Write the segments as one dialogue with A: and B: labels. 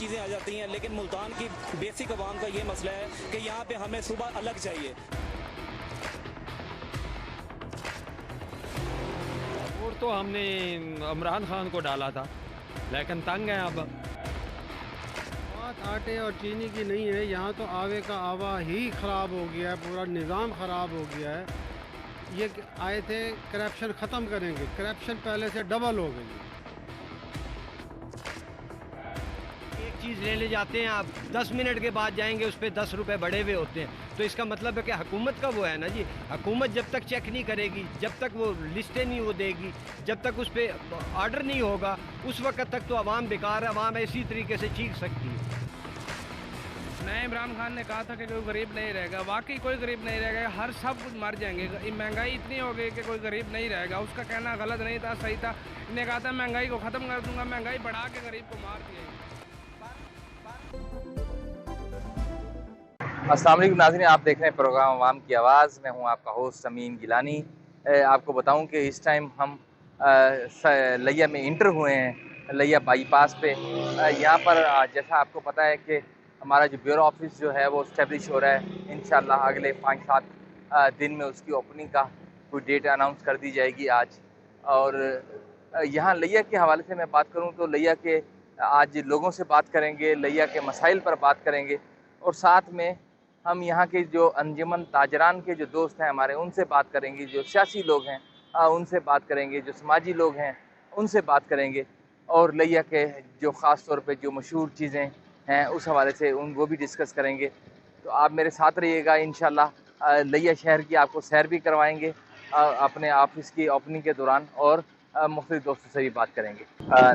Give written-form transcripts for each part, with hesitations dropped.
A: चीज़ें आ जाती हैं, लेकिन मुल्तान की बेसिक अवाम का ये मसला है कि यहाँ पे हमें सुबह अलग चाहिए।
B: वोट तो हमने इमरान खान को डाला था, लेकिन तंग है अब। बात आटे और चीनी की नहीं है, यहाँ तो आवे का आवा ही ख़राब हो गया है, पूरा निज़ाम ख़राब हो गया है। ये आए थे करप्शन ख़त्म करेंगे, करप्शन पहले से डबल हो गई है।
C: एक चीज़ लेने जाते हैं आप, 10 मिनट के बाद जाएंगे, उस पर 10 रुपए बढ़े हुए होते हैं। तो इसका मतलब है कि हुकूमत का वो है ना जी, हुकूमत जब तक चेक नहीं करेगी, जब तक वो लिस्टें नहीं वो देगी, जब तक उस पर आर्डर नहीं होगा, उस वक्त तक तो आवाम बेकार है, आवाम इसी तरीके से चीख सकती है।
D: नए इमरान खान ने कहा था कि कोई गरीब नहीं रहेगा, वाकई कोई गरीब नहीं रहेगा, हर सब कुछ मर जाएंगे। महंगाई इतनी हो गई कि कोई गरीब नहीं रहेगा। उसका कहना गलत नहीं था, सही था। इन्हें कहा था महंगाई को ख़त्म कर दूंगा, महंगाई बढ़ा के गरीब को मार दिया।
E: अस्सलाम वालेकुम नाज़रीन, आप देख रहे हैं प्रोग्राम अवाम की आवाज़। मैं हूं आपका होस्ट समीन गिलानी। आपको बताऊं कि इस टाइम हम लिया में इंटर हुए हैं, लिया बाईपास पे। यहाँ पर जैसा आपको पता है कि हमारा जो ब्यूरो ऑफिस जो है वो इस्टेब्लिश हो रहा है। इंशाल्लाह अगले 5-7 दिन में उसकी ओपनिंग का कोई डेट अनाउंस कर दी जाएगी आज। और यहाँ लिया के हवाले से मैं बात करूँ तो लिया के आज लोगों से बात करेंगे, लिया के मसाइल पर बात करेंगे, और साथ में हम यहाँ के जो अंजुमन ताजरान के जो दोस्त हैं हमारे, उनसे बात करेंगे। जो सियासी लोग हैं उनसे बात करेंगे, जो समाजी लोग हैं उनसे बात करेंगे, और लिया के जो ख़ास तौर पे जो मशहूर चीज़ें हैं उस हवाले से वो भी डिस्कस करेंगे। तो आप मेरे साथ रहिएगा। इंशाल्लाह लिया शहर की आपको सैर भी करवाएंगे अपने ऑफिस की ओपनिंग के दौरान, और मुख्तलिफ दोस्तों से भी बात करेंगे।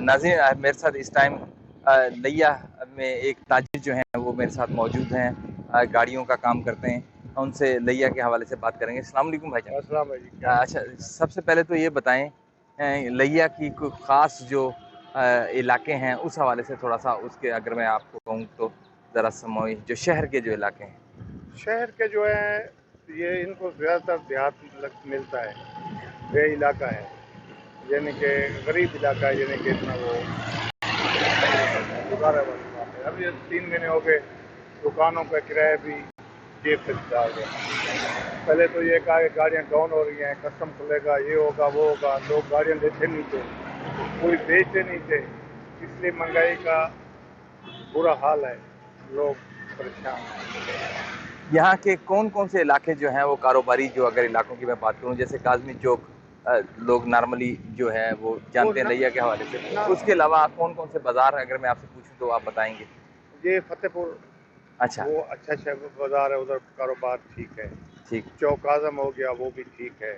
E: नाज़रीन, मेरे साथ इस टाइम लिया में एक ताजिर जो हैं वो मेरे साथ मौजूद हैं, गाड़ियों का काम करते हैं। उनसे लिया के हवाले से बात करेंगे। अस्सलाम वालेकुम भाईजान।
F: अस्सलाम वालेकुम।
E: अच्छा, सबसे पहले तो ये बताएं लिया की कोई ख़ास जो इलाके हैं उस हवाले से थोड़ा सा, उसके अगर मैं आपको कहूँ तो ज़रा समोई जो शहर के जो इलाके हैं।
F: शहर के जो है ये इनको ज़्यादातर देहात मिलता है, वे इलाका है, यानी कि गरीब इलाका है, यानी कि इतना वो गुजारा वाली बात है। अब ये 3 महीने हो गए, दुकानों का किराया भी जेब से डाल गया। पहले तो ये कहा कि गाड़ियाँ डाउन हो रही हैं, कस्टम खुलेगा, ये होगा वो होगा, लोग गाड़ियाँ लेते नहीं थे, कोई बेचते नहीं थे, इसलिए महंगाई का बुरा हाल है, लोग परेशान हैं।
E: यहाँ के कौन कौन से इलाके जो हैं वो कारोबारी, जो अगर इलाकों की मैं बात करूँ, जैसे काज़मी चौक लोग नॉर्मली जो है वो जानते हैं लिया के हवाले से, उसके अलावा कौन कौन से बाज़ार अगर मैं आपसे पूछूँ तो आप बताएंगे?
F: ये फतेहपुर,
E: अच्छा,
F: वो अच्छा बाज़ार है, उधर कारोबार ठीक है।
E: ठीक।
F: चौक आज़म हो गया, वो भी ठीक है।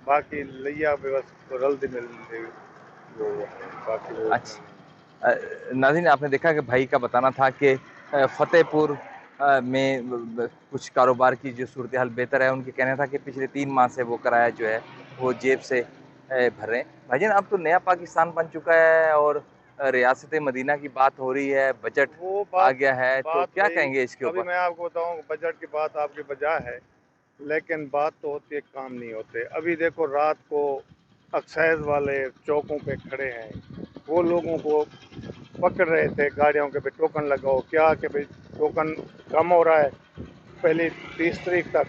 F: बाकी लिया व्यवस्था रल्दी मिल वो बाकी वो।
E: अच्छा, नाज़रीन, आपने देखा कि भाई का बताना था कि फतेहपुर में कुछ कारोबार की जो सूरत हाल बेहतर है। उनके कहना था कि पिछले 3 माह से वो किराया जो है वो जेब से भर रहे हैं। भाईजान, अब तो नया पाकिस्तान बन चुका है और रियासत मदीना की बात हो रही है, बजट आ गया है, तो क्या कहेंगे इसके ऊपर?
F: अभी मैं आपको बताऊँ, बजट की बात आपकी बजा है, लेकिन बात तो होती है, काम नहीं होते। अभी देखो, रात को एक्साइज वाले चौकों पे खड़े हैं, वो लोगों को पकड़ रहे थे गाड़ियों के पे, टोकन लगाओ, क्या कि भाई टोकन कम हो रहा है, पहले 30 तारीख तक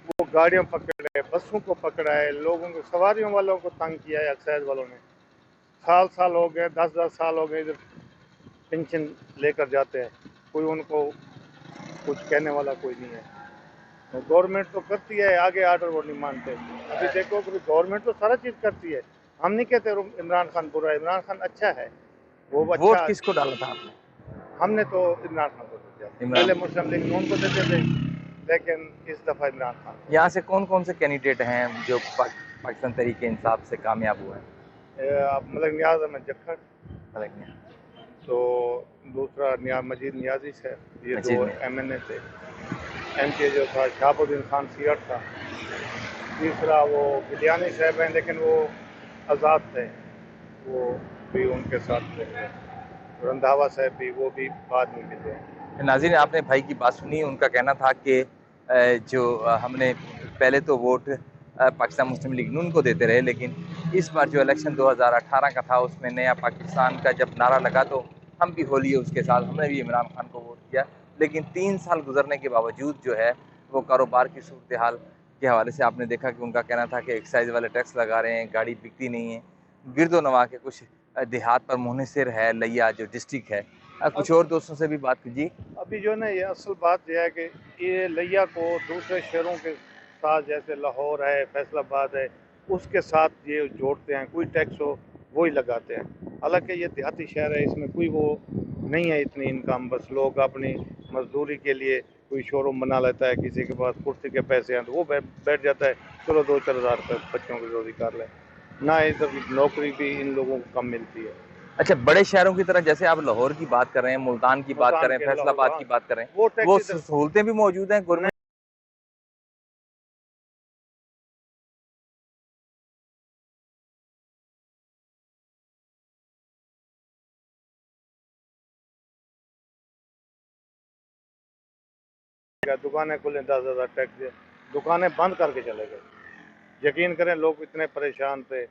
F: वो गाड़ियों पकड़ रहे, बसों को पकड़ा है, लोगों को, सवारियों वालों को तंग किया है एक्साइज वालों ने। साल हो गए, 10 साल हो गए, इधर पेंशन लेकर जाते हैं, कोई उनको कुछ कहने वाला कोई नहीं है। गवर्नमेंट तो करती है, आगे आर्डर वो नहीं मानते। अभी देखो कि गवर्नमेंट तो सारा चीज़ करती है, हम नहीं कहते इमरान खान बुरा है, इमरान खान अच्छा है। वो अच्छा,
E: वोट किसको डाला था आपने?
F: हमने तो इमरान खान को दिया, पहले मुस्लिम लीग नून को देते थे, लेकिन इस दफ़ा इमरान खान।
E: यहाँ से कौन कौन से कैंडिडेट हैं जो पाकिस्तान तहरीक इंसाफ से कामयाब हुए हैं?
F: मलिक नियाज़ अहमद जक्खर,
E: मलिक,
F: तो दूसरा मजीद नियाजी है, ये 2 MNA थे। MP जो था शहाबुद्दीन खान सीयर था, तीसरा वो गिलियानी साहब हैं, लेकिन वो आज़ाद थे, वो भी उनके साथ थे। रंधावा साहब भी, वो भी बाद में मिले हैं।
E: नाज़रीन, आपने भाई की बात सुनी। उनका कहना था कि जो हमने पहले तो वोट पाकिस्तान मुस्लिम लीग नून को देते रहे, लेकिन इस बार जो इलेक्शन 2018 का था उसमें नया पाकिस्तान का जब नारा लगा तो हम भी होली है उसके साथ, हमने भी इमरान खान को वोट किया, लेकिन 3 साल गुजरने के बावजूद जो है वो कारोबार की सूरत हाल के हवाले से आपने देखा कि उनका कहना था कि एक्साइज वाले टैक्स लगा रहे हैं, गाड़ी बिकती नहीं है। गिरदो नवा के कुछ देहात पर मुनहसर है लिया जो डिस्ट्रिक्ट है। कुछ और दोस्तों से भी बात कीजिए।
F: अभी जो है ना, ये असल बात यह है कि ये लिया को दूसरे शहरों के साथ, जैसे लाहौर है, फैसलाबाद है, उसके साथ ये जोड़ते हैं, कोई टैक्स हो वही लगाते हैं। हालांकि ये देहाती शहर है, इसमें कोई वो नहीं है इतनी इनकम, बस लोग अपनी मजदूरी के लिए कोई शोरूम बना लेता है, किसी के पास कुर्सी के पैसे हैं तो वो बैठ जाता है, चलो 2-4 हज़ार रुपये बच्चों की रोजी कर लें ना। इधर नौकरी भी इन लोगों को कम मिलती है।
E: अच्छा, बड़े शहरों की तरह जैसे आप लाहौर की बात कर रहे हैं, मुल्तान की बात कर रहे हैं, फैसलाबाद की बात कर रहे हैं, वो सहूलतें भी मौजूद हैं गवर्नमेंट?
F: दुकानें खुले 10,000 टैक्स दिए, दुकानें बंद करके चले गए। यकीन करें, लोग इतने परेशान थे,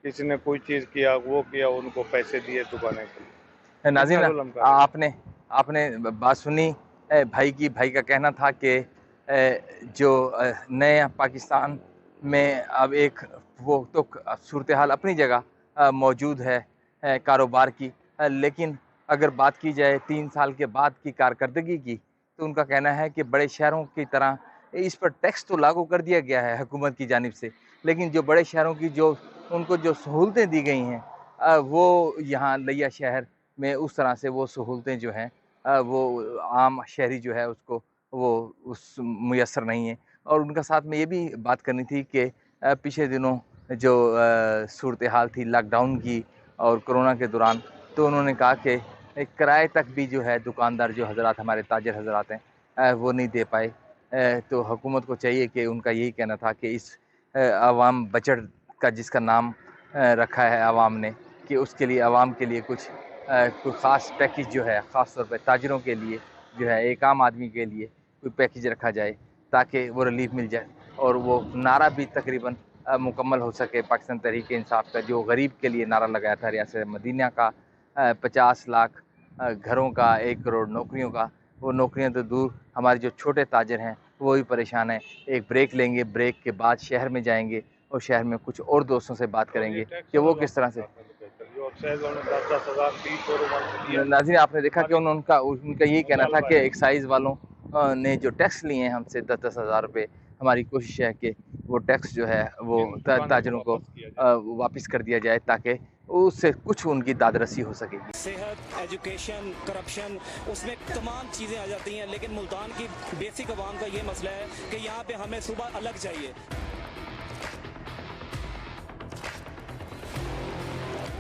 F: किसी ने कोई चीज़ किया, वो किया, उनको पैसे दिए दुकानें खुली।
E: नाज़रीन, आपने बात सुनी भाई की। भाई का कहना था कि जो नए पाकिस्तान में अब एक वो तो सूरत हाल अपनी जगह मौजूद है कारोबार की, लेकिन अगर बात की जाए 3 साल के बाद की कारकर्दगी की, तो उनका कहना है कि बड़े शहरों की तरह इस पर टैक्स तो लागू कर दिया गया है हुकूमत की जानिब से, लेकिन जो बड़े शहरों की उनको जो सहूलतें दी गई हैं वो यहाँ लिया शहर में उस तरह से वो सहूलतें जो हैं वो आम शहरी जो है उसको वो उस मुयस्सर नहीं है। और उनका साथ में ये भी बात करनी थी कि पिछले दिनों जो सूरत हाल थी लॉकडाउन की और कोरोना के दौरान, तो उन्होंने कहा कि किराए तक भी जो है दुकानदार जो हजरात हमारे ताजर हजरात हैं वो नहीं दे पाए। तो हुकूमत को चाहिए कि उनका यही कहना था कि इस अवाम बजट का जिसका नाम रखा है आवाम ने, कि उसके लिए आवाम के लिए कुछ कोई ख़ास पैकेज जो है ख़ास तौर पर ताजरों के लिए जो है, एक आम आदमी के लिए कोई पैकेज रखा जाए ताकि वो रिलीफ मिल जाए और वो नारा भी तकरीबन मुकम्मल हो सके। पाकिस्तान तहरीक इंसाफ का जो गरीब के लिए नारा लगाया था रियासत मदीना का, 50 लाख घरों का, 1 करोड़ नौकरियों का, वो नौकरियां तो दूर, हमारे जो छोटे ताजर हैं वो भी परेशान हैं। एक ब्रेक लेंगे, ब्रेक के बाद शहर में जाएंगे और शहर में कुछ और दोस्तों से बात करेंगे कि वो किस तरह से। नाज़रीन, आपने देखा कि उनका यही कहना था कि एक्साइज वालों ने जो टैक्स लिए हैं हमसे 10-10 हज़ार रुपये, हमारी कोशिश है कि वो टैक्स जो है वो ताजरों को वापस कर दिया जाए ताकि उससे कुछ उनकी दादरसी हो सकेगी।
A: सेहत, एजुकेशन, करप्शन, उसमें तमाम चीज़ें आ जाती हैं, लेकिन मुल्तान की बेसिक आवाम का ये मसला है कि यहाँ पे हमें सुबह अलग चाहिए।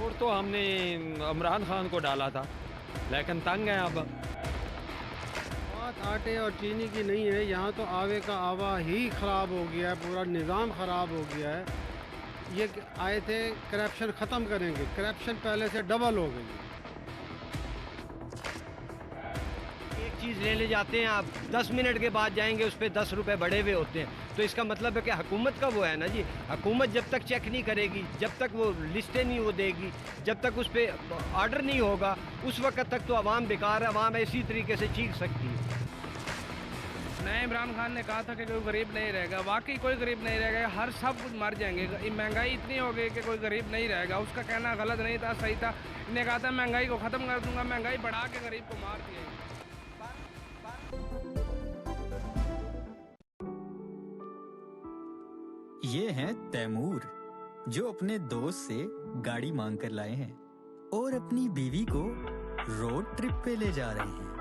B: और तो हमने इमरान खान को डाला था, लेकिन तंग है अब। बात आटे और चीनी की नहीं है, यहाँ तो आवे का आवा ही ख़राब हो गया है, पूरा निज़ाम ख़राब हो गया है। ये आए थे करप्शन ख़त्म करेंगे, करप्शन पहले से डबल हो गई है।
C: एक चीज़ लेने जाते हैं आप, 10 मिनट के बाद जाएंगे, उस पर 10 रुपये बढ़े हुए होते हैं। तो इसका मतलब है कि हुकूमत का वो है ना जी, हुकूमत जब तक चेक नहीं करेगी, जब तक वो लिस्टें नहीं वो देगी, जब तक उस पर आर्डर नहीं होगा, उस वक्त तक तो आवाम बेकार है, आवाम इसी तरीके से चीख सकती है।
D: नए इमरान खान ने कहा था कि कोई गरीब नहीं रहेगा, वाकई कोई गरीब नहीं रहेगा, हर सब कुछ मर जाएंगे। महंगाई इतनी हो गई कि कोई गरीब नहीं रहेगा। उसका कहना गलत नहीं था, सही था। इन्हें कहा था महंगाई को ख़त्म कर दूंगा, महंगाई बढ़ा के गरीब को मार दिया।
G: ये हैं तैमूर, जो अपने दोस्त से गाड़ी मांग कर लाए हैं और अपनी बीवी को रोड ट्रिप पे ले जा रहे हैं।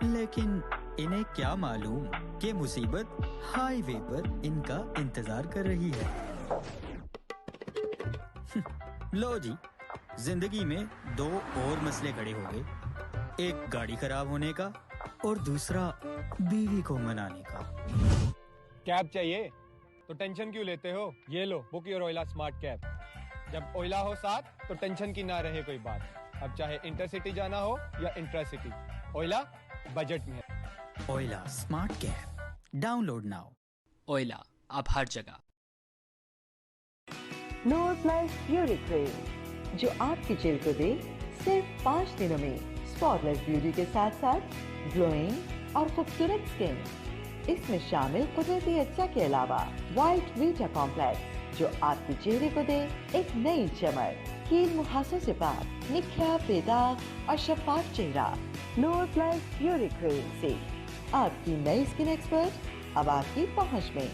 G: लेकिन इन्हें क्या मालूम कि मुसीबत हाईवे पर इनका इंतजार कर रही है। लो जी, जिंदगी में 2 और मसले खड़े हो गए, एक गाड़ी खराब होने का और दूसरा बीवी को मनाने का।
H: कैब चाहिए तो टेंशन क्यों लेते हो? ये लो, बुक योर ओइला स्मार्ट कैब। जब ओइला हो साथ तो टेंशन की ना रहे कोई बात। अब चाहे इंटरसिटी जाना हो या इंट्रासिटी, ओइला बजट में है।
G: ओइला स्मार्ट कैब, डाउनलोड नाउ।
I: ओइला, अब हर जगह।
J: नोर प्लस यूरिक क्रीम, जो आपकी जेल को दे सिर्फ 5 दिनों में स्पॉटलेस ब्यूटी के साथ साथ ग्लोइंग और खूबसूरत स्किन। इसमें शामिल कुदरती अज्जा के अलावा वाइट वीटा कॉम्प्लेक्स जो आपके चेहरे को दे एक नई चमक। कील मुहासों से पाक, निखरा, बेदाग और शफाफ चेहरा। नूर प्लस ब्यूटी क्रीम से आपकी नई स्किन एक्सपर्ट अब आपकी पहुंच में।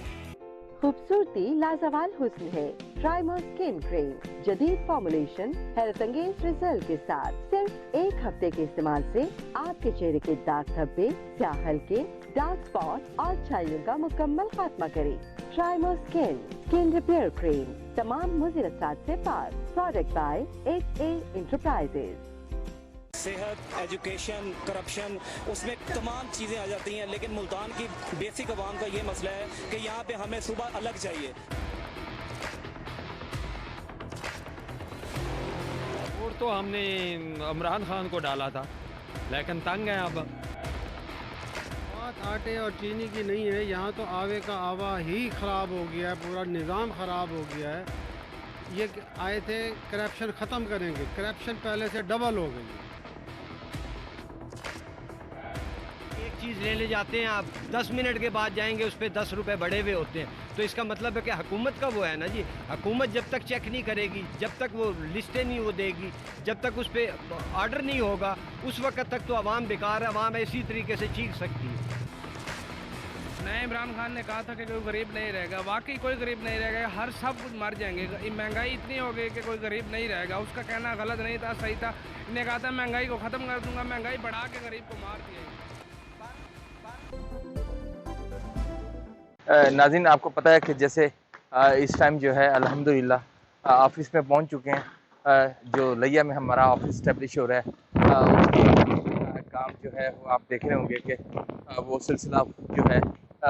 J: खूबसूरती लाजवाल हुस्न है। ट्राइमर स्किन क्रीम जदीद फॉर्मुलेशन, हेल्थ अंगेज रिजल्ट के साथ सिर्फ 1 हफ्ते के इस्तेमाल से आपके चेहरे के दाग धब्बे, स्याह हल्के, डार्क स्पॉट और छाइयों का मुकम्मल खात्मा करे। ट्राइमर स्किन रिपेयर क्रीम तमाम मुज़िर असरात से पाक। Product by XA enterprises.
A: सेहत, एजुकेशन, करप्शन, उसमें तमाम चीज़ें आ जाती हैं, लेकिन मुल्तान की बेसिक आवाम का ये मसला है कि यहाँ पे हमें सुबह अलग चाहिए।
B: वोट तो हमने इमरान खान को डाला था, लेकिन तंग है अब। बात आटे और चीनी की नहीं है, यहाँ तो आवे का आवा ही ख़राब हो गया है, पूरा निज़ाम ख़राब हो गया है। ये आए थे करप्शन ख़त्म करेंगे, करप्शन पहले से डबल हो गई है।
C: एक चीज़ लेने जाते हैं आप, 10 मिनट के बाद जाएंगे, उस पर 10 रुपए बढ़े हुए होते हैं। तो इसका मतलब है कि हुकूमत का वो है ना जी, हुकूमत जब तक चेक नहीं करेगी, जब तक वो लिस्टें नहीं वो देगी, जब तक उस पर ऑर्डर नहीं होगा, उस वक्त तक तो आवाम बेकार है, आवाम इसी तरीके से चीख सकती है।
D: नए इमरान खान ने कहा था कि कोई गरीब नहीं रहेगा, वाकई कोई गरीब नहीं रहेगा, हर सब कुछ मर जाएंगे। महंगाई इतनी हो गई कि कोई गरीब नहीं रहेगा। उसका कहना गलत नहीं था, सही था। इन्हें कहा था महंगाई को ख़त्म कर दूंगा, महंगाई बढ़ा के गरीब को मार दिया।
E: नाज़रीन, आपको पता है कि जैसे इस टाइम जो है अल्हम्दुलिल्लाह ऑफिस में पहुंच चुके हैं। जो लिया में हमारा ऑफिस इस्टेब्लिश हो रहा है, उसके काम जो है वो आप देख रहे होंगे कि वो सिलसिला जो है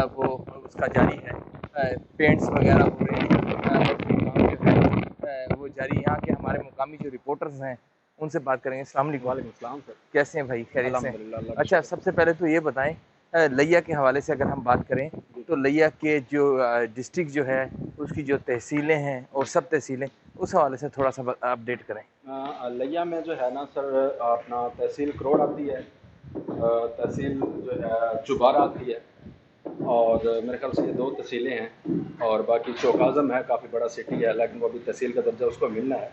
E: वो उसका जारी है। पेंट्स वगैरह हो रहे हैं, काम जो है वो जारी। यहाँ के हमारे मुकामी जो रिपोर्टर्स हैं उनसे बात करेंगे। अस्सलाम वालेकुम सर, कैसे हैं भाई? खैरियत से? अच्छा, सबसे पहले तो ये बताएं, लिया के हवाले से अगर हम बात करें तो लिया के जो डिस्ट्रिक्ट जो है उसकी जो तहसीलें हैं और सब तहसीलें, उस हवाले से थोड़ा सा अपडेट करें।
K: लिया में जो है ना सर, अपना तहसील करोड़ आती है, तहसील जो है चुबारा आती है, और मेरे ख्याल से ये 2 तहसीलें हैं। और बाकी चौकाज़म है, काफ़ी बड़ा सिटी है, लेकिन वो अभी तहसील का दर्जा उसको मिलना है,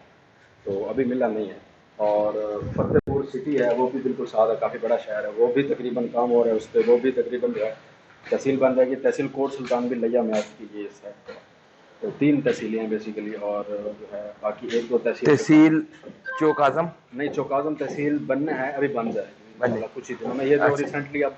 K: तो अभी मिला नहीं है। और फतेहपुर सिटी है, वो भी बिल्कुल साथ है, काफ़ी बड़ा शहर है, वो भी तकरीबन काम हो रहा है उस पर, वो भी तकरीबन जो है तहसील बन जाएगी। तहसील कोट सुल्तान भी लिया में आती है इस साइड, तो 3 तहसीलें हैं बेसिकली। और जो है बाकी 1-2
E: तहसील चौकाज़म
K: नहीं, चौकाज़म तहसील बनना है, अभी बन जाएगी कुछ ही दिनों में। ये जो रिसेंटली अब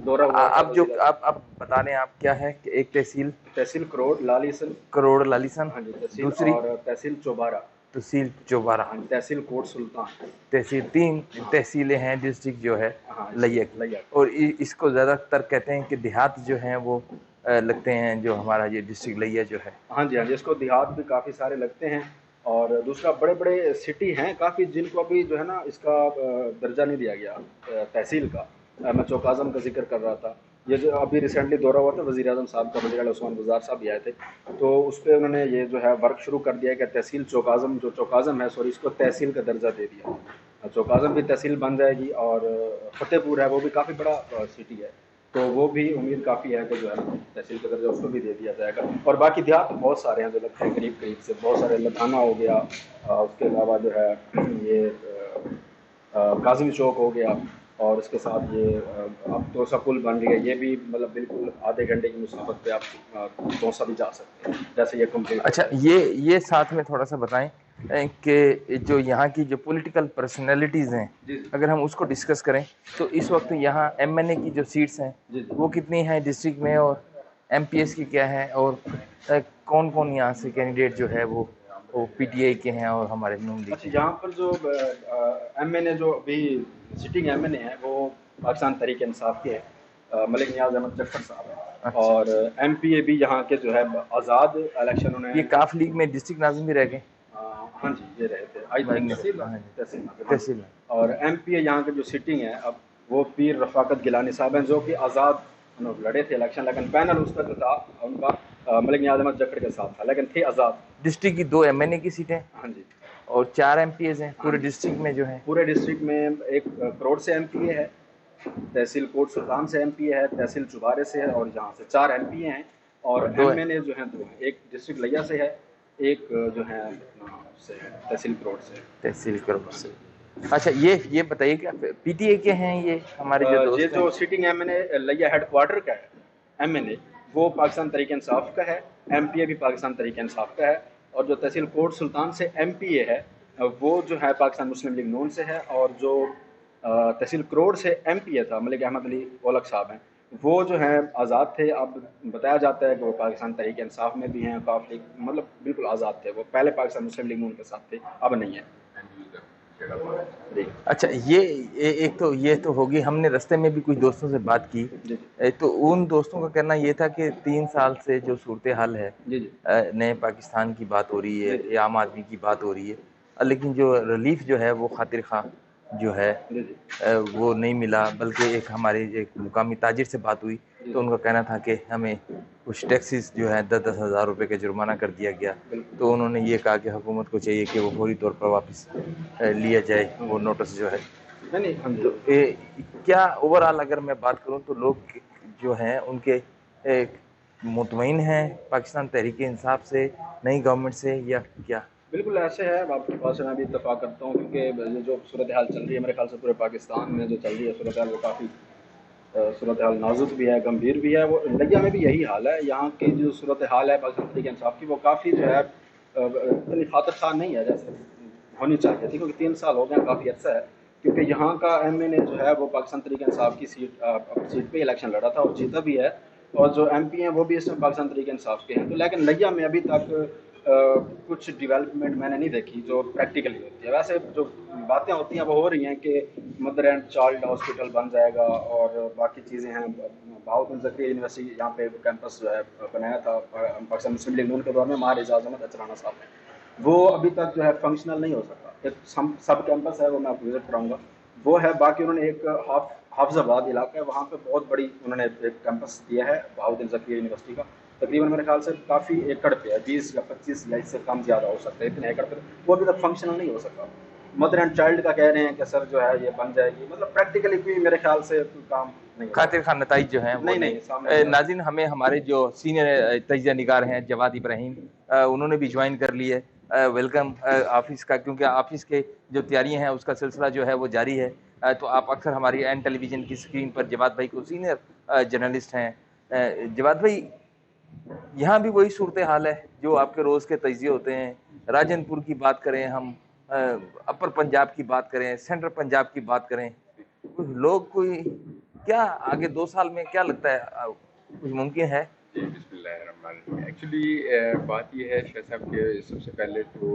K: दौरा हुआ,
E: अब जो आप बता रहे हैं, आप क्या है कि एक तहसील
K: करोड़ लालीसन,
E: हाँ
K: जी तहसील,
E: दूसरी
K: और तहसील चौबारा,
E: तहसील चौबारा,
K: तहसील कोट सुल्तान,
E: तहसील। 3 तहसीलें हैं डिस्ट्रिक्ट जो है लिया। और इसको ज़्यादातर कहते हैं कि देहात जो हैं वो लगते हैं, जो हमारा ये डिस्ट्रिक्ट लिया जो है।
K: हाँ जी, इसको देहात भी काफ़ी सारे लगते हैं। और दूसरा बड़े बड़े सिटी हैं काफ़ी, जिनको अभी जो है ना इसका दर्जा नहीं दिया गया तहसील का। मैं चौकाज़म का जिक्र कर रहा था, ये जो अभी रिसेंटली दौरा हुआ था वज़ीर आज़म साहब का, वज़ीर उस्मान गुज़ार साहब भी आए थे, तो उस पर उन्होंने ये जो है वर्क शुरू कर दिया है कि तहसील चौकाज़म, जो चौकाज़म है सॉरी, इसको तहसील का दर्जा दे दिया। चौकाज़म भी तहसील बन जाएगी। और फतेहपुर है, वो भी काफ़ी बड़ा सिटी है, तो वो भी उम्मीद काफ़ी है कि जो है तहसील का दर्जा उसको भी दे दिया जाएगा। और बाकी देहात बहुत सारे हैं जो लगते हैं करीब से, बहुत सारे, लधाना हो गया, उसके अलावा जो है ये काज़मी चौक हो गया, और इसके साथ ये अब तोसा पुल बन रही है, ये भी मतलब बिल्कुल आधे घंटे की मुसाफत पे आप तोसा भी जा सकते हैं, जैसे ये कंप्लीट।
E: अच्छा, ये साथ में थोड़ा सा बताएं कि जो यहाँ की जो पॉलिटिकल पर्सनैलिटीज़ हैं, अगर हम उसको डिस्कस करें तो इस वक्त यहाँ MNA की जो सीट्स हैं वो कितनी हैं डिस्ट्रिक्ट में, और MPS की क्या है, और कौन कौन यहाँ से कैंडिडेट जो है वो PTI के हैं और हमारे नून लीग।
K: अच्छा, यहाँ पर जो MNA जो अभी सिटिंग MNA है वो पाकिस्तान तहरीक इंसाफ के हैं, मलिक नियाज़ अहमद जफर साहब हैं। अच्छा। और MPA भी यहाँ के जो है आज़ाद इलेक्शन उन्होंने,
E: ये काफ लीग में डिस्ट्रिक्ट नाज़िम भी रह गए।
K: हाँ जी, ये रहे थे तहसील। और MPA यहाँ के जो सिटिंग है अब वो पीर रफ़ाकत गिलानी साहब हैं, जो कि आज़ाद लड़े थे इलेक्शन, लेकिन पैनल उसका जो था उनका मलिक नियाज़ अहमद जफर के साथ था, लेकिन थे आज़ाद।
E: डिस्ट्रिक्ट की 2 MNA की सीटें।
K: हाँ जी।
E: और 4 MPAs हैं पूरे डिस्ट्रिक्ट में जो है?
K: पूरे डिस्ट्रिक्ट में 1 करोड़ से MPA है, तहसील कोट सुल्तान से MPA है, तहसील चुबारे से है और यहाँ से 4 MPA हैं और MNA जो हैं 2 हैं, एक डिस्ट्रिक्ट लिया से है, एक जो है से तहसील करोड़ से।
E: तहसील करोड़ से। अच्छा ये बताइए क्या PTA के हैं ये हमारे जो दोस्त
K: ये जो सिटिंग MNA लिया हेडक्वार्टर का है MNA वो पाकिस्तान तहरीक इंसाफ का है, MPA भी पाकिस्तान तहरीक इंसाफ का है और जो तहसील कोट सुल्तान से MPA है वो जो है पाकिस्तान मुस्लिम लीग नून से है और जो तहसील करोड़ से MPA था मलिक अहमद अली ओलक साहब हैं वो जो है आज़ाद थे। अब बताया जाता है कि वो पाकिस्तान तहरीक इंसाफ में भी हैं, काफ़ी मतलब बिल्कुल आज़ाद थे, वो पहले पाकिस्तान मुस्लिम लीग नून के साथ थे, अब नहीं है।
E: अच्छा ये तो होगी। हमने रास्ते में भी कुछ दोस्तों से बात की तो उन दोस्तों का कहना ये था कि 3 साल से जो सूरत हाल है नए पाकिस्तान की बात हो रही है या आम आदमी की बात हो रही है, लेकिन जो रिलीफ जो है वो खातिर खां जो है वो नहीं मिला, बल्कि एक हमारे एक मुकामी ताजिर से बात हुई तो उनका कहना था कि हमें कुछ टैक्सीज जो है 10-10 हज़ार रुपये का जुर्माना कर दिया गया। तो उन्होंने ये कहा कि हुकूमत को चाहिए कि वो फौरी तौर पर वापस लिया जाए वो नोटिस जो है। तो क्या ओवरऑल अगर मैं बात करूं तो लोग जो हैं उनके मुतमईन हैं पाकिस्तान तहरीक इंसाफ से, नई गवर्नमेंट से, या क्या?
K: बिल्कुल ऐसे है, आपके पास मैं भी इत्तेफाक करता हूँ क्योंकि जो सूरत हाल चल रही है मेरे ख्याल से पूरे पाकिस्तान में जो चल रही है सूरत हाल वो काफ़ी सूरत हाल नाजुक भी है, गंभीर भी है। वो लिया में भी यही हाल है। यहाँ की जो सूरत हाल है पाकिस्तान तहरीक इंसाफ की वो काफ़ी जो है इतनी खातिर खां नहीं है जैसे होनी चाहिए थी, क्योंकि 3 साल हो गए, काफ़ी अच्छा है। क्योंकि यहाँ का MNA जो है वो पाकिस्तान तहरीक इंसाफ की सीट पे इलेक्शन लड़ा था और जीता भी है और जो MP हैं वो भी इसमें पाकिस्तान तहरीक इंसाफ के हैं। तो लेकिन लिया में अभी तक कुछ डेवलपमेंट मैंने नहीं देखी जो प्रैक्टिकली होती है। वैसे जो बातें होती हैं वो हो रही हैं कि मदर एंड चाइल्ड हॉस्पिटल बन जाएगा और बाकी चीज़ें हैं। बहाउद्दीन ज़करिया यूनिवर्सिटी यहाँ पे कैंपस जो है बनाया था पाकिस्तान मुस्लिम लीग नून के दौर में महार एजाज अहमद अचराना साहब ने, वो अभी तक जो है फंक्शनल नहीं हो सका। एक सब कैंपस है वो मैं आपको विजिट कराऊँगा, वो है। बाकी उन्होंने एक हाफिजाबाद इलाका है वहाँ पे बहुत बड़ी उन्होंने एक कैंपस दिया है बहाउद्दीन ज़करिया यूनिवर्सिटी का, तकरीबन मेरे ख्याल से काफ़ी एकड़ पे है, 20 या 25 या इससे कम ज़्यादा हो सकता है, इतने एकड़ पे वो अभी तक फंक्शनल नहीं हो सका। मदर एंड चाइल्ड का कह रहे हैं कि सर जो है ये बन जाएगी, मतलब प्रैक्टिकली कोई मेरे ख्याल से काम नहीं, खातिर
E: खां नताइज जो हैं नहीं। नाज़रीन, हमें हमारे जो सीनियर तजिया निगार हैं जवाद इब्राहिम उन्होंने भी ज्वाइन कर ली है। वेलकम ऑफिस का, क्योंकि ऑफिस के जो तैयारियां हैं उसका सिलसिला जो है वो जारी है। तो आप अक्सर हमारी एन टेलीविज़न की स्क्रीन पर जवाद भाई को सीनियर जर्नलिस्ट हैं। जवाद भाई, यहाँ भी वही सूरत हाल है जो आपके रोज़ के तजिए होते हैं। राजनपुर की बात करें, हम अपर पंजाब की बात करें, सेंट्रल पंजाब की बात करें, लोग कोई क्या आगे 2 साल में क्या लगता है कुछ मुमकिन है?
L: एक्चुअली बात यह है शाह साहब के सबसे पहले तो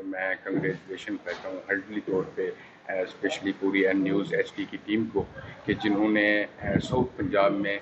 L: मैं कंग्रेचुलेशन करता हूँ हर्डली तौर पे स्पेशली पूरी एन न्यूज़ HD की टीम को कि जिन्होंने साउथ पंजाब में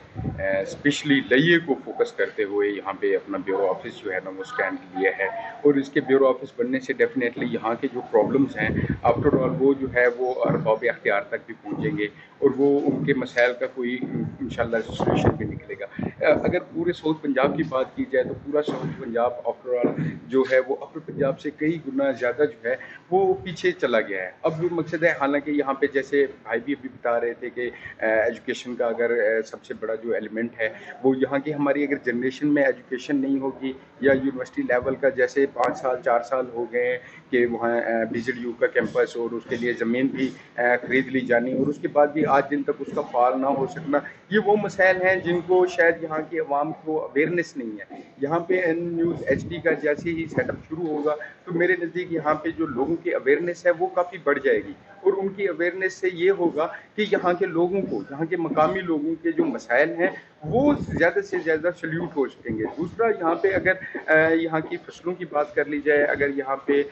L: स्पेशली लिये को फोकस करते हुए यहाँ पे अपना ब्यूरो ऑफिस जो है ना वो स्टैंड लिया है। और इसके ब्यूरो ऑफिस बनने से डेफिनेटली यहाँ के जो प्रॉब्लम्स हैं आफ्टर ऑल वो जो है वो अरबाब अख्तियार तक भी पहुँचेंगे और वो उनके मसाइल का कोई इंशाल्लाह सोल्यूशन भी निकलेगा। अगर पूरे साउथ पंजाब की बात की जाए तो पूरा साउथ पंजाब आफ्टर ऑल जो है वो अपर पंजाब से कई गुना ज़्यादा जो है वो पीछे चला गया है। अब जो मकसद है, हालांकि यहाँ पे जैसे भाई भी अभी बता रहे थे कि एजुकेशन का अगर सबसे बड़ा जो एलिमेंट है वो यहाँ की हमारी अगर जनरेशन में एजुकेशन नहीं होगी या यूनिवर्सिटी लेवल का जैसे 5 साल 4 साल हो गए हैं कि वहाँ BZU का कैंपस और उसके लिए ज़मीन भी ख़रीद ली जानी और उसके बाद भी आज दिन तक उसका फाल ना हो सकना, ये वो मसाइल हैं जिनको शायद यहाँ की आवाम को अवेयरनेस नहीं है। यहाँ पे एन न्यूज़ HD का जैसे ही सेटअप शुरू होगा तो मेरे नज़दीक यहाँ पे जो लोगों की अवेयरनेस है वो काफ़ी बढ़ जाएगी और उनकी अवेयरनेस से ये होगा कि यहाँ के लोगों को, यहाँ के मकामी लोगों के जो मसाइल हैं वो ज़्यादा से ज़्यादा सल्यूट हो सकेंगे। दूसरा, यहाँ पे अगर यहाँ की फसलों की बात कर ली जाए, अगर यहाँ पे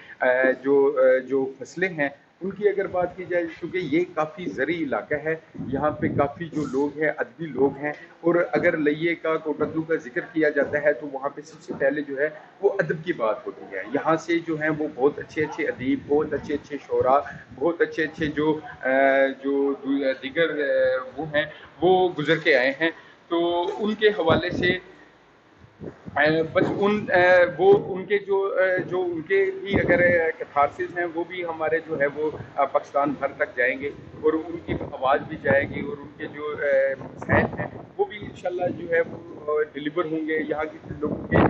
L: जो फसलें हैं उनकी अगर बात की जाए, क्योंकि ये काफ़ी ज़री इलाका है, यहाँ पे काफ़ी जो लोग हैं अदबी लोग हैं और अगर लिये का कोटकलू का जिक्र किया जाता है तो वहाँ पे सबसे पहले जो है वो अदब की बात होती है। यहाँ से जो हैं वो बहुत अच्छे अच्छे अदीब, बहुत अच्छे अच्छे शोरा, बहुत अच्छे अच्छे जो दीगर वो हैं वो गुजर के आए हैं। तो उनके हवाले से बस वो उनके जो उनके भी अगर कैथारसिस हैं वो भी हमारे जो है वो पाकिस्तान भर तक जाएंगे और उनकी आवाज़ भी जाएगी और उनके जो मसाइल हैं वो भी इंशाल्लाह जो है वो डिलीवर होंगे। यहाँ के लोगों के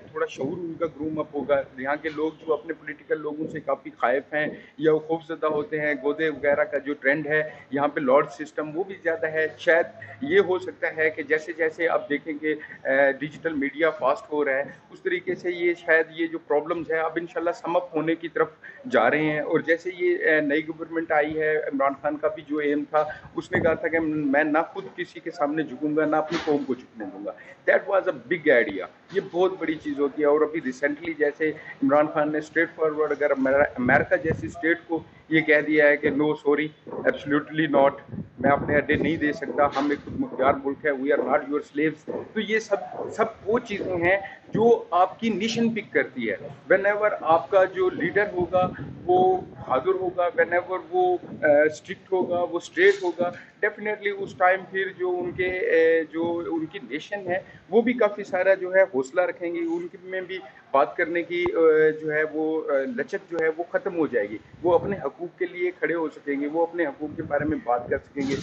L: थोड़ा शऊर उनका ग्रूम अप होगा। यहाँ के लोग जो अपने पॉलिटिकल लोगों से काफ़ी खाइफ हैं या वो खौफजदा होते हैं, गोदे वगैरह का जो ट्रेंड है यहाँ पे लॉर्ड सिस्टम वो भी ज़्यादा है। शायद ये हो सकता है कि जैसे जैसे आप देखेंगे डिजिटल मीडिया फास्ट हो रहा है उस तरीके से ये शायद ये जो प्रॉब्लम्स हैं अब इंशाल्लाह सम अप होने की तरफ जा रहे हैं। और जैसे ये नई गवर्नमेंट आई है, इमरान खान का भी जो एम था उसने कहा था कि मैं ना खुद किसी के सामने झुकूंगा ना अपनी कौम को झुकने दूंगा। That was a big idea. ये बहुत बड़ी चीज़ होती है। और अभी रिसेंटली जैसे इमरान खान ने स्ट्रेट फॉरवर्ड अगर अमेरिका जैसी स्टेट को ये कह दिया है कि नो सॉरी एब्सोल्युटली नॉट, मैं अपने अड्डे नहीं दे सकता, हम एक खुद मुख्तियार मुल्क है, we are not your slaves. तो ये सब वो चीज़ें हैं जो आपकी निशन पिक करती है। वेन एवर आपका जो लीडर होगा वो बहादुर होगा, वेन एवर वो स्ट्रिक्ट होगा, वो स्ट्रेट होगा, डेफिनेटली उस टाइम फिर जो उनकी नेशन है वो भी काफ़ी सारा जो है हौसला रखेंगी। उनके में भी बात करने की जो है वो लचक जो है वो ख़त्म हो जाएगी। वो अपने हकूक़ के लिए खड़े हो सकेंगे, वो अपने हकूक़ के बारे में बात कर सकेंगे।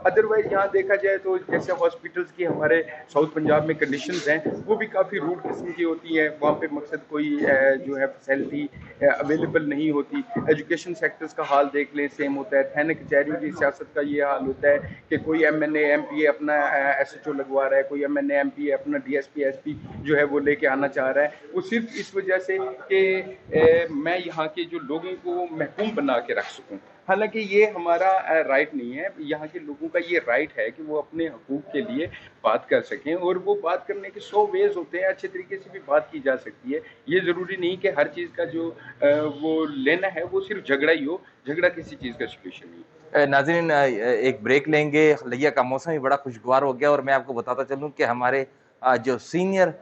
L: अदरवाइज़ यहाँ देखा जाए तो जैसे हॉस्पिटल्स की हमारे साउथ पंजाब में कंडीशंस हैं वो भी काफ़ी रूड किस्म की होती हैं। वहाँ पे मकसद कोई जो है फैसिलिटी अवेलेबल नहीं होती। एजुकेशन सेक्टर्स का हाल देख लें, सेम होता है। थाने कचहरियों की सियासत का ये हाल होता है कि कोई MNA MPA अपना SHO लगवा रहा है, कोई MNA MPA अपना DSP SP जो है वो लेके आना चाह रहा है। वो सिर्फ इस वजह से कि मैं यहाँ के जो लोगों को महकूम बना के रख सकूँ। हालांकि ये हमारा राइट नहीं है। यहाँ के लोगों का ये राइट है कि वो अपने हकूक़ के लिए बात कर सकें और वो बात करने के 100 वेज होते हैं, अच्छे तरीके से भी बात की जा सकती है। ये ज़रूरी नहीं कि हर चीज़ का जो वो लेना है वो सिर्फ झगड़ा ही हो। झगड़ा किसी चीज़ का सोल्यूशन नहीं।
E: नाज़रीन एक ब्रेक लेंगे। लिया का मौसम भी बड़ा खुशगवार हो गया और मैं आपको बताता चलूँ कि हमारे जो सीनियर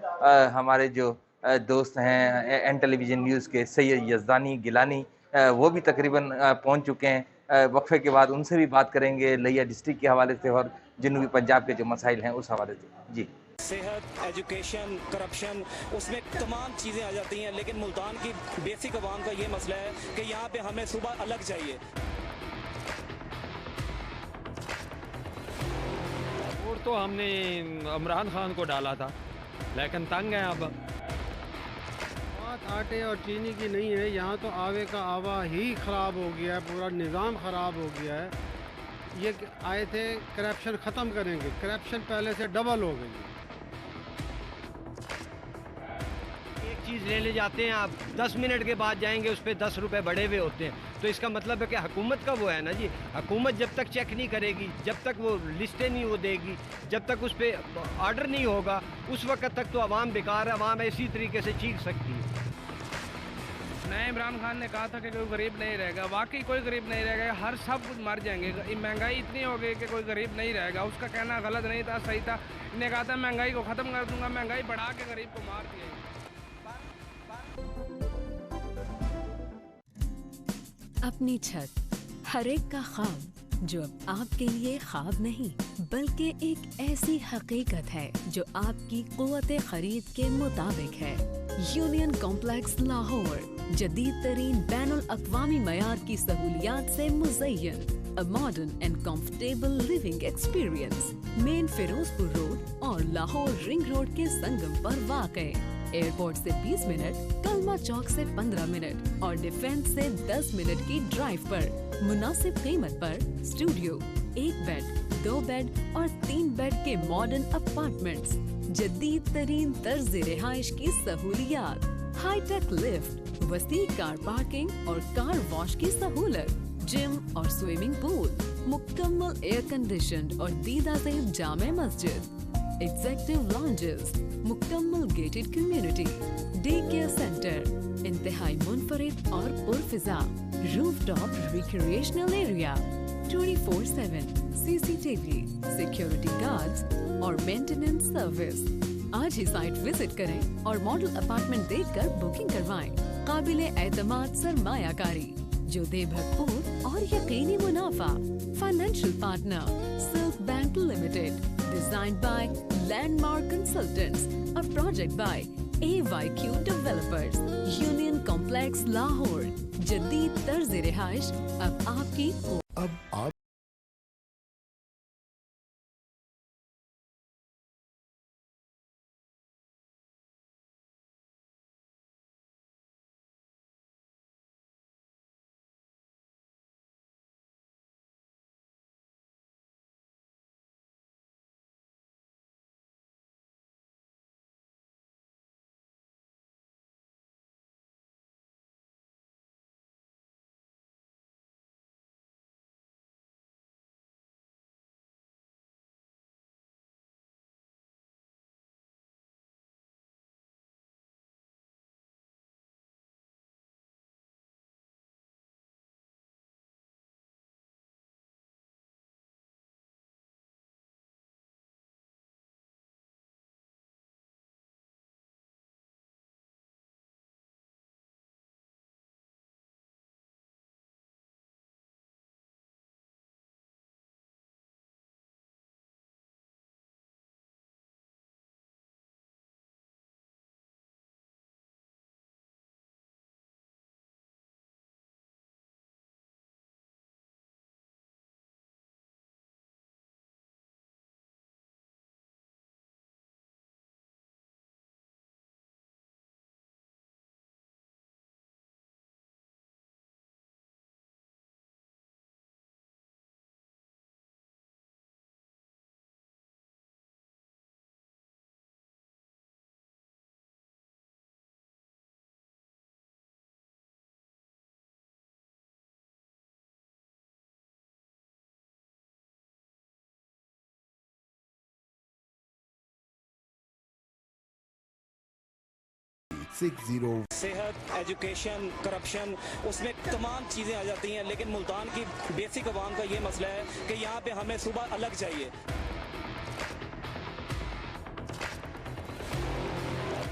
E: हमारे जो दोस्त हैं एन टेलीविज़न न्यूज़ के सैयद यज़दानी गिलानी वो भी तकरीबन पहुंच चुके हैं। वक्फे के बाद उनसे भी बात करेंगे लिया डिस्ट्रिक्ट के हवाले से और जनूबी पंजाब के जो मसाइल हैं उस हवाले से। जी,
A: सेहत, एजुकेशन, करप्शन, उसमें तमाम चीज़ें आ जाती हैं। लेकिन मुल्तान की बेसिक आवाम का ये मसला है कि यहाँ पे हमें सुबह अलग चाहिए।
B: और तो हमने इमरान खान को डाला था लेकिन तंग है। अब बात आटे और चीनी की नहीं है, यहाँ तो आवे का आवा ही ख़राब हो गया है, पूरा निज़ाम ख़राब हो गया है। ये आए थे करप्शन ख़त्म करेंगे, करप्शन पहले से डबल हो गई है।
C: एक चीज़ लेने जाते हैं आप, 10 मिनट के बाद जाएंगे उस पर 10 रुपये बढ़े हुए होते हैं। तो इसका मतलब है कि हुकूमत का वो है ना जी, हुकूमत जब तक चेक नहीं करेगी, जब तक वो लिस्टें नहीं वो देगी, जब तक उस पर ऑर्डर नहीं होगा, उस वक्त तक तो आवाम बेकार है, आवाम इसी तरीके से चीख सकती है।
D: नए इमरान खान ने कहा था कि कोई गरीब नहीं रहेगा। वाकई कोई गरीब नहीं रहेगा, हर सब कुछ मर जाएंगे। महंगाई इतनी हो गई कि कोई गरीब नहीं रहेगा। उसका कहना गलत नहीं था, सही था। इन्हें कहा था महंगाई को ख़त्म कर दूंगा, महंगाई बढ़ा के गरीब को मार दिया।
M: अपनी छत हर एक का ख्वाब, जो अब आपके लिए ख्वाब नहीं बल्कि एक ऐसी हकीकत है जो आपकी क़ुव्वत खरीद के मुताबिक है। यूनियन कॉम्प्लेक्स लाहौर जदीद तरीन बैनुल अक़वामी मयार की सहूलियात से मुज़य्यन, a modern and comfortable living experience, main Ferozepur road और लाहौर रिंग रोड के संगम पर वाक़े। एयरपोर्ट से 20 मिनट, कलमा चौक से 15 मिनट और डिफेंस से 10 मिनट की ड्राइव पर मुनासिब कीमत पर स्टूडियो, 1 बेड, 2 बेड और 3 बेड के मॉडर्न अपार्टमेंट्स, जदीद तरीन तर्ज रिहाइश की सहूलियात, हाईटेक लिफ्ट, वसी कार पार्किंग और कार वॉश की सहूलत, जिम और स्विमिंग पूल, मुकम्मल एयर कंडीशनड और दीदाज़ेब जामे मस्जिद, एग्जेक्टिव लॉन्जेस, मुकम्मल gated community, day care centre, इंतहाई मुनफरिद और पुरफिजा, rooftop recreational area, 24/7 CCTV, security guards और मेंटेनेंस सर्विस। आज ही साइट विजिट करें और मॉडल अपार्टमेंट देखकर बुकिंग करवाएं। काबिले एतमाद सरमायाकारी जो दे भरपूर और यकीनी मुनाफा। Financial partner silk bank limited, designed by Landmark Consultants, a project by AYQ Developers, Union Complex Lahore. जदीद तर्ज रिहाइश अब आपकी
A: सेहत, एजुकेशन, करप्शन, उसमें तमाम चीज़ें आ जाती हैं, लेकिन मुल्तान की बेसिक आवाम का ये मसला है कि यहाँ पे हमें सुबह अलग चाहिए।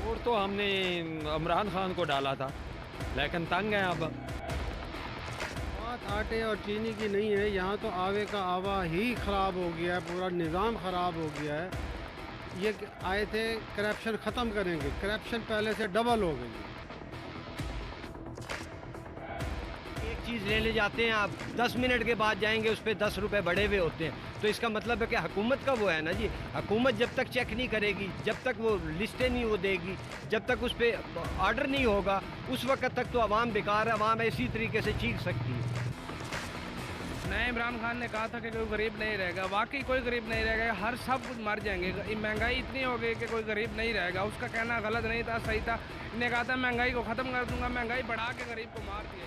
B: और तो हमने इमरान खान को डाला था, लेकिन तंग है अब। बात आटे और चीनी की नहीं है, यहाँ तो आवे का आवा ही ख़राब हो गया है, पूरा निज़ाम ख़राब हो गया है। ये आए थे करप्शन ख़त्म करेंगे, करप्शन पहले से डबल हो गई है।
C: एक चीज़ लेने जाते हैं आप, 10 मिनट के बाद जाएंगे, उस पर 10 रुपये बढ़े हुए होते हैं। तो इसका मतलब है कि हुकूमत का वो है ना जी, हुकूमत जब तक चेक नहीं करेगी, जब तक वो लिस्टें नहीं वो देगी, जब तक उस पर आर्डर नहीं होगा, उस वक्त तक तो आवाम बेकार है, आवाम इसी तरीके से चीख सकती है।
D: नए इमरान खान ने कहा था कि कोई गरीब नहीं रहेगा, वाकई कोई गरीब नहीं रहेगा, हर सब कुछ मर जाएंगे। महंगाई इतनी हो गई कि कोई गरीब नहीं रहेगा। उसका कहना गलत नहीं था, सही था। इन्हें कहा था महंगाई को ख़त्म कर दूंगा, महंगाई बढ़ा के गरीब को मार दिया।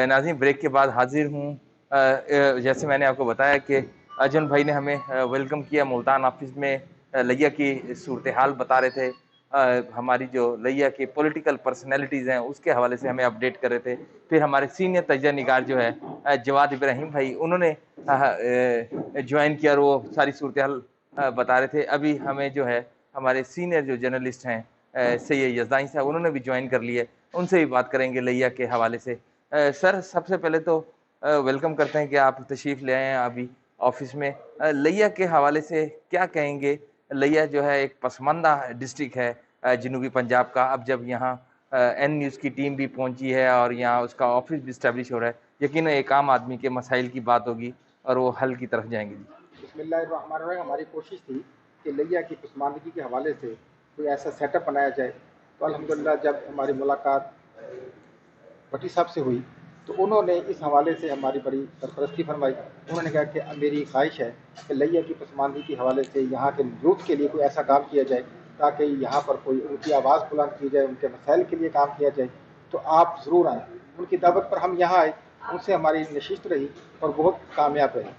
E: नाज़रीन, ब्रेक के बाद हाजिर हूँ। जैसे मैंने आपको बताया कि अर्जुन भाई ने हमें वेलकम किया मुल्तान ऑफिस में, लिया की सूरत हाल बता रहे थे। हमारी जो लिया की पॉलिटिकल पर्सनैलिटीज़ हैं उसके हवाले से हमें अपडेट कर रहे थे। फिर हमारे सीनियर तज्ज़ा निगार जो है जवाद इब्राहिम भाई, उन्होंने ज्वाइन किया और वो सारी सूरत हाल बता रहे थे। अभी हमें जो है हमारे सीनियर जो जर्नलिस्ट हैं सैयद यज़दानी साहब, उन्होंने भी ज्वाइन कर लिया, उनसे भी बात करेंगे लिया के हवाले से। सर, सबसे पहले तो वेलकम करते हैं कि आप तशरीफ़ ले आए हैं अभी ऑफिस में। लिया के हवाले से क्या कहेंगे? लिया जो है एक पसमानदा डिस्ट्रिक्ट है जनूबी पंजाब का। अब जब यहाँ एन न्यूज़ की टीम भी पहुँची है और यहाँ उसका ऑफिस भी इस्टेब्लिश हो रहा है, यकीन एक आम आदमी के मसाइल की बात होगी और वो हल की तरफ जाएंगे।
N: बिस्मिल्लाहिर्रहमानिर्रहीम। हमारी कोशिश थी कि लिया की पसमानदगी के हवाले से कोई ऐसा सेटअप बनाया जाए। तो अल्हम्दुलिल्लाह जब हमारी मुलाकात भट्टी साहब से हुई तो उन्होंने इस हवाले से हमारी बड़ी सरपरस्ती फरमाई। उन्होंने कहा कि मेरी ख्वाहिश है कि लिया की पसमानदगी के हवाले से यहाँ के यूथ के लिए कोई ऐसा काम किया जाए ताकि यहाँ पर कोई उनकी आवाज़ बुलंद की जाए, उनके मसाइल के लिए काम किया जाए। तो आप ज़रूर आएँ। उनकी दावत पर हम यहाँ आए, उनसे हमारी नशिस्त रही और बहुत कामयाब रही।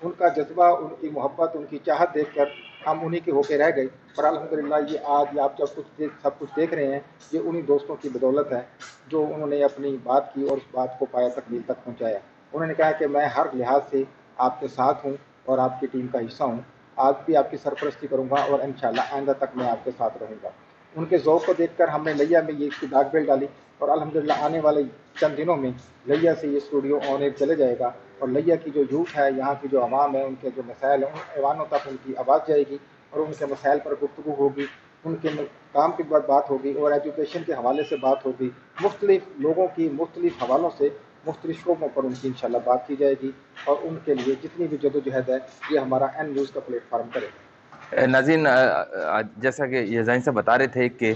N: उनका जज्बा, उनकी मोहब्बत, उनकी चाहत देखकर हम उन्हीं के होके रह गए। पर अल्हम्दुलिल्लाह ये आज आप सब कुछ देख रहे हैं, ये उन्हीं दोस्तों की बदौलत है जो उन्होंने अपनी बात की और उस बात को पाया तकमील तक पहुँचाया। उन्होंने कहा कि मैं हर लिहाज से आपके साथ हूँ और आपकी टीम का हिस्सा हूँ। आज भी आपकी सरपरस्ती करूँगा और इंशाल्लाह आइंदा तक मैं आपके साथ रहूँगा। उनके ज़ौक़ को देखकर हमने लिया में ये इसकी दाग बेल डाली और अल्हम्दुलिल्लाह आने वाले चंद दिनों में लिया से ये स्टूडियो ऑन एयर चले जाएगा اور لیا کی جو یوتھ ہے، یہاں کی جو عوام ہے، ان کے جو مسائل ہیں ان ایوانوں تک ان کی آواز جائے گی اور ان کے مسائل پر گفتگو ہوگی، ان کے کام کی بات ہوگی اور ایجوکیشن کے حوالے سے بات ہوگی، مختلف لوگوں کی مختلف حوالوں سے مختلف شعبوں پر ان کی انشاءاللہ بات کی جائے گی اور ان کے لیے جتنی بھی جدوجہد ہے یہ ہمارا این نیوز کا پلیٹ فارم کرے گا۔
E: ناظرین، جیسا کہ یہ زین صاحب بتا رہے تھے کہ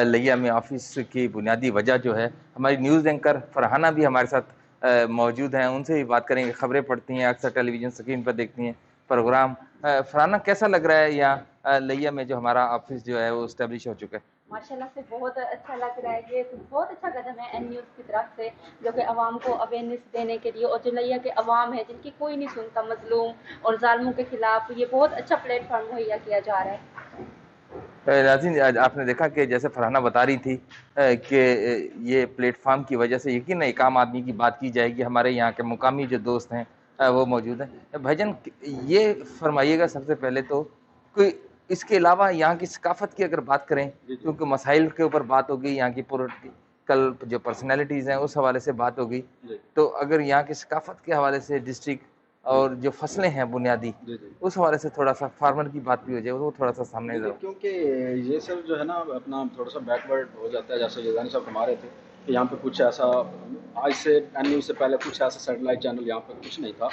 E: لیا میں آفس کی بنیادی وجہ جو ہے، ہماری نیوز اینکر فرحانہ بھی ہمارے ساتھ موجود ہیں، ان سے بھی بات کریں گے۔ خبریں پڑھتی ہیں، اکثر ٹیلی ویژن اسکرین پر دیکھتی ہیں پروگرام۔ فرحانہ، کیسا لگ رہا ہے یہاں لیا میں جو ہمارا آفس جو ہے وہ اسٹیبلش ہو چکا ہے؟
O: ماشاءاللہ سے بہت اچھا لگ رہا ہے، یہ بہت اچھا قدم ہے این نیوز کی طرف سے، جو کہ عوام کو اویئرنیس دینے کے لیے، اور جو لیا کے عوام ہے جن کی کوئی نہیں سنتا، مظلوم اور ظالموں کے خلاف، یہ بہت اچھا پلیٹ فارم مہیا کیا جا رہا ہے۔
E: ناظرین، آپ نے دیکھا کہ جیسے فرحانہ بتا رہی تھی کہ یہ پلیٹ فارم کی وجہ سے یقیناً ایک عام آدمی کی بات کی جائے گی، ہمارے یہاں کے مقامی جو دوست ہیں وہ موجود ہیں۔ بھائی جان، یہ فرمائیے گا سب سے پہلے تو کہ اس کے علاوہ یہاں کی ثقافت کی اگر بات کریں، کیونکہ مسائل کے اوپر بات ہوگی، یہاں کی پولیٹیکل جو پرسنالٹیز ہیں اس حوالے سے بات ہوگی، تو اگر یہاں کی ثقافت کے حوالے سے ڈسٹرکٹ اور جو فصلیں ہیں بنیادی، اس حوالے سے تھوڑا سا فارمر کی بات بھی ہو جائے، وہ تھوڑا سا سامنے ذرا۔
K: کیونکہ یہ سب جو ہے نا اپنا تھوڑا سا بیکورڈ ہو جاتا ہے، جیسے یزانی صاحب ہمارے تھے کہ یہاں پہ کچھ ایسا آج سے این نیوز سے پہلے کچھ ایسا سیٹلائٹ چینل یہاں پہ کچھ نہیں تھا،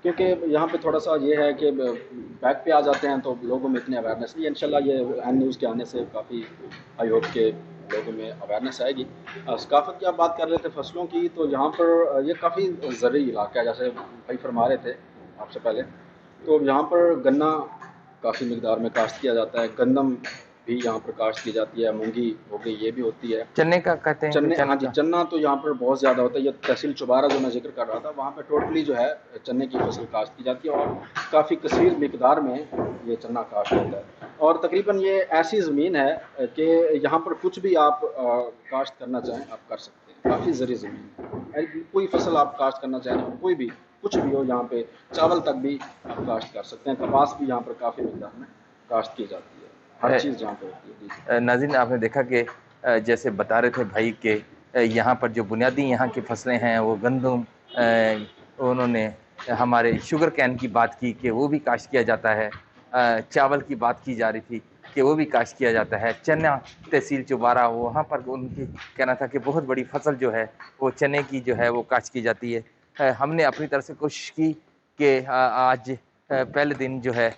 K: کیونکہ یہاں پہ تھوڑا سا یہ ہے کہ بیک پہ آ جاتے ہیں تو لوگوں میں اتنی اویئرنیس نہیں ہے۔ انشاءاللہ یہ این نیوز کے آنے سے کافی آئی ہوپ کہ لوگوں میں اویئرنیس آئے گی۔ ثقافت کی آپ بات کر رہے تھے فصلوں کی، تو یہاں پر یہ کافی زرعی علاقہ ہے، جیسے بھائی فرما رہے تھے آپ سے پہلے، تو یہاں پر گنا کافی مقدار میں کاشت کیا جاتا ہے، گندم بھی یہاں پر کاشت کی جاتی ہے، مونگی ہو گئی یہ بھی ہوتی ہے،
E: چنے کا کہتے ہیں،
K: چنے، ہاں جی، چنا تو یہاں پر بہت زیادہ ہوتا ہے۔ یہ تحصیل چوبارہ جو میں ذکر کر رہا تھا وہاں پہ ٹوٹلی جو ہے چنے کی فصل کاشت کی جاتی ہے اور کافی کثیر مقدار میں یہ چنا کاشت ہوتا ہے، اور تقریباً یہ ایسی زمین ہے کہ یہاں پر کچھ بھی آپ کاشت کرنا چاہیں آپ کر سکتے ہیں، کافی زرعی زمین ہے، کوئی فصل آپ کاشت کرنا چاہیں، کوئی بھی کچھ بھی ہو، یہاں پہ چاول تک بھی آپ کاشت کر سکتے ہیں، کپاس بھی یہاں پر کافی مقدار میں کاشت کی جاتی ہے، ہر چیز یہاں پہ ہوتی ہے۔
E: ناظرین، آپ نے دیکھا کہ جیسے بتا رہے تھے بھائی کہ یہاں پر جو بنیادی یہاں کی فصلیں ہیں وہ گندم، انہوں نے ہمارے شوگر کین کی بات کی کہ وہ بھی کاشت کیا جاتا ہے، چاول کی بات کی جا رہی تھی کہ وہ بھی کاشت کیا جاتا ہے، چنا تحصیل چوبارہ وہاں پر ان کی کہنا تھا کہ بہت بڑی فصل جو ہے وہ چنے کی جو ہے وہ کاشت کی جاتی ہے۔ ہم نے اپنی طرف سے کوشش کی کہ آج پہلے دن جو ہے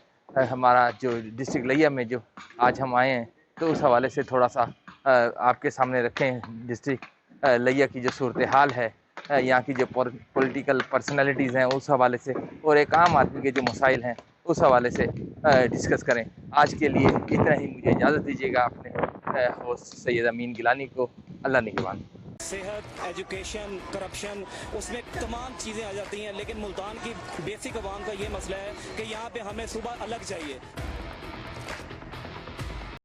E: ہمارا جو ڈسٹرکٹ لیا میں جو آج ہم آئے ہیں تو اس حوالے سے تھوڑا سا آپ کے سامنے رکھیں ڈسٹرکٹ لیا کی جو صورتحال ہے، یہاں کی جو پولیٹیکل پرسنالٹیز ہیں اس حوالے سے، اور ایک عام آدمی کے جو مسائل ہیں اس حوالے سے ڈسکس کریں۔ آج کے لیے اتنا ہی، مجھے اجازت دیجیے گا اپنے ہوسٹ سید امین گیلانی کو۔ اللہ نگہبان۔
A: صحت، ایجوکیشن، کرپشن، اس میں تمام چیزیں آ جاتی ہیں، لیکن ملتان کی بیسک عوام کا یہ مسئلہ ہے کہ یہاں پہ ہمیں صبح الگ چاہیے۔